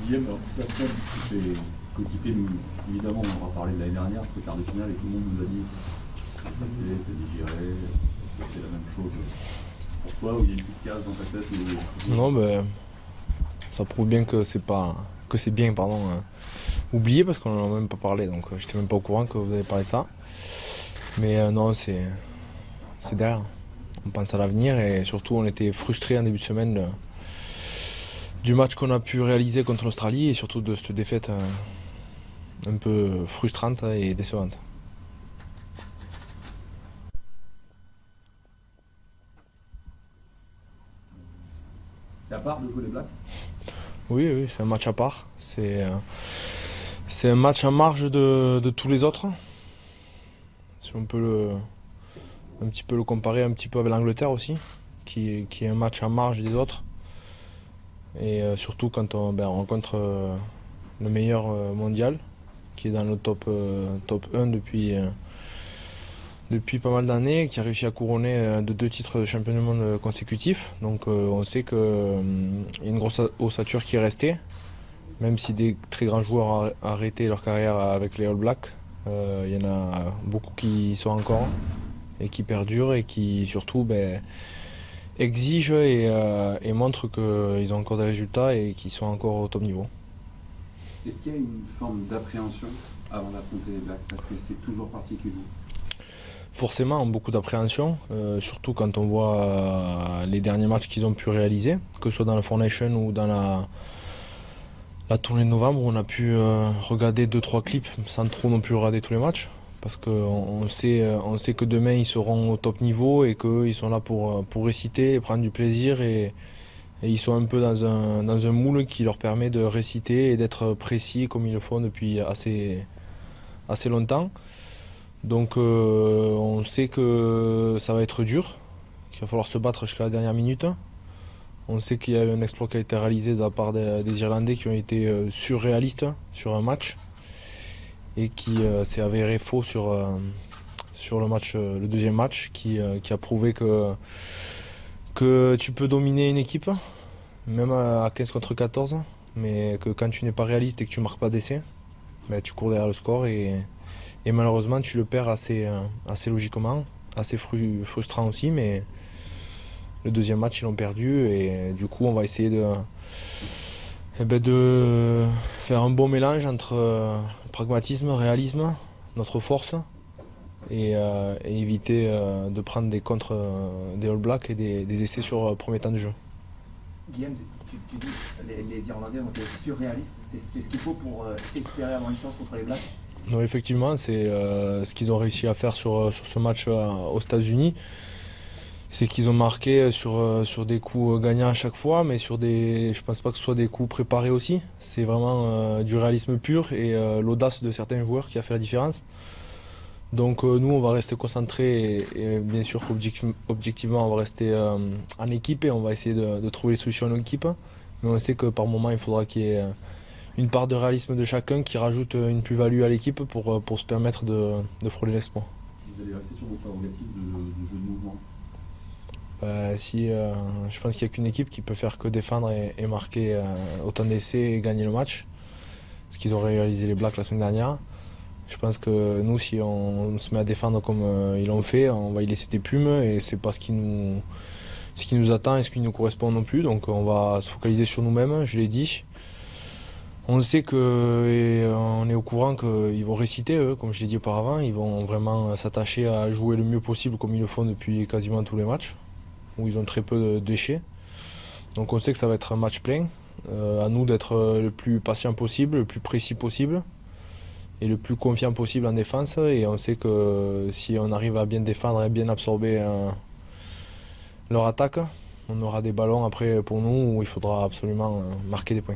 Guillaume, alors toute la semaine, tes coéquipiers, nous, évidemment, on va parler de l'année dernière, ce quart de finale, et tout le monde nous a dit c'est passé, c'est digéré. Est-ce que c'est la même chose pour toi, ou il y a une petite case dans ta tête Non, ben, ça prouve bien que c'est bien, pardon, oublié parce qu'on n'en a même pas parlé, donc j'étais même pas au courant que vous avez parlé de ça. Mais non, c'est derrière. On pense à l'avenir et surtout on était frustrés en début de semaine du match qu'on a pu réaliser contre l'Australie et surtout de cette défaite un peu frustrante et décevante. C'est à part de jouer les Blacks? Oui, c'est un match à part. C'est un match en marge de tous les autres. Si on peut un petit peu le comparer un petit peu avec l'Angleterre aussi, qui est un match en marge des autres. Et surtout quand on rencontre le meilleur mondial, qui est dans le top 1 depuis pas mal d'années, qui a réussi à couronner de 2 titres de champion du monde consécutifs. Donc on sait qu'il y a une grosse ossature qui est restée, même si des très grands joueurs ont arrêté leur carrière avec les All Blacks. Il y en a beaucoup qui sont encore et qui perdurent et qui surtout exigent et montrent qu'ils ont encore des résultats et qu'ils sont encore au top niveau. Est-ce qu'il y a une forme d'appréhension avant d'affronter les Blacks? Parce que c'est toujours particulier. Forcément, beaucoup d'appréhension, surtout quand on voit les derniers matchs qu'ils ont pu réaliser, que ce soit dans la Four Nations ou dans la tournée de novembre, où on a pu regarder 2-3 clips sans trop non plus regarder tous les matchs. Parce qu'on sait que demain ils seront au top niveau et qu'eux ils sont là pour réciter et prendre du plaisir et ils sont un peu dans un moule qui leur permet de réciter et d'être précis comme ils le font depuis assez longtemps. Donc on sait que ça va être dur, qu'il va falloir se battre jusqu'à la dernière minute. On sait qu'il y a eu un exploit qui a été réalisé de la part des Irlandais qui ont été surréalistes sur un match et qui s'est avéré faux sur le match, le deuxième match, qui a prouvé que tu peux dominer une équipe, même à 15 contre 14, mais que quand tu n'es pas réaliste et que tu ne marques pas d'essai, tu cours derrière le score et malheureusement tu le perds assez logiquement, assez frustrant aussi, mais le deuxième match ils l'ont perdu et du coup on va essayer de faire un bon mélange entre pragmatisme, réalisme, notre force et éviter de prendre des contres des All Blacks et des essais sur le premier temps de jeu. Guillaume, tu dis que les Irlandais ont été surréalistes. C'est ce qu'il faut pour espérer avoir une chance contre les Blacks? Oui, effectivement, c'est ce qu'ils ont réussi à faire sur ce match aux États-Unis. C'est qu'ils ont marqué sur des coups gagnants à chaque fois, mais je pense pas que ce soit des coups préparés aussi. C'est vraiment du réalisme pur et l'audace de certains joueurs qui a fait la différence. Donc nous, on va rester concentrés et bien sûr qu'objectivement, on va rester en équipe et on va essayer de trouver les solutions en équipe. Mais on sait que par moment, il faudra qu'il y ait une part de réalisme de chacun qui rajoute une plus-value à l'équipe pour se permettre de frôler l'exploit. Vous allez rester sur vos prérogatives de jeu de mouvement? Je pense qu'il n'y a qu'une équipe qui peut faire que défendre et marquer autant d'essais et gagner le match. Ce qu'ils ont réalisé les Blacks la semaine dernière. Je pense que nous, si on se met à défendre comme ils l'ont fait, on va y laisser des plumes et c'est pas ce qui nous attend et ce qui nous correspond non plus. Donc on va se focaliser sur nous-mêmes, je l'ai dit. On le sait on est au courant qu'ils vont réciter, eux, comme je l'ai dit auparavant. Ils vont vraiment s'attacher à jouer le mieux possible comme ils le font depuis quasiment tous les matchs, où ils ont très peu de déchets. Donc on sait que ça va être un match plein. À nous d'être le plus patient possible, le plus précis possible et le plus confiant possible en défense. Et on sait que si on arrive à bien défendre et bien absorber leur attaque, on aura des ballons après pour nous où il faudra absolument marquer des points.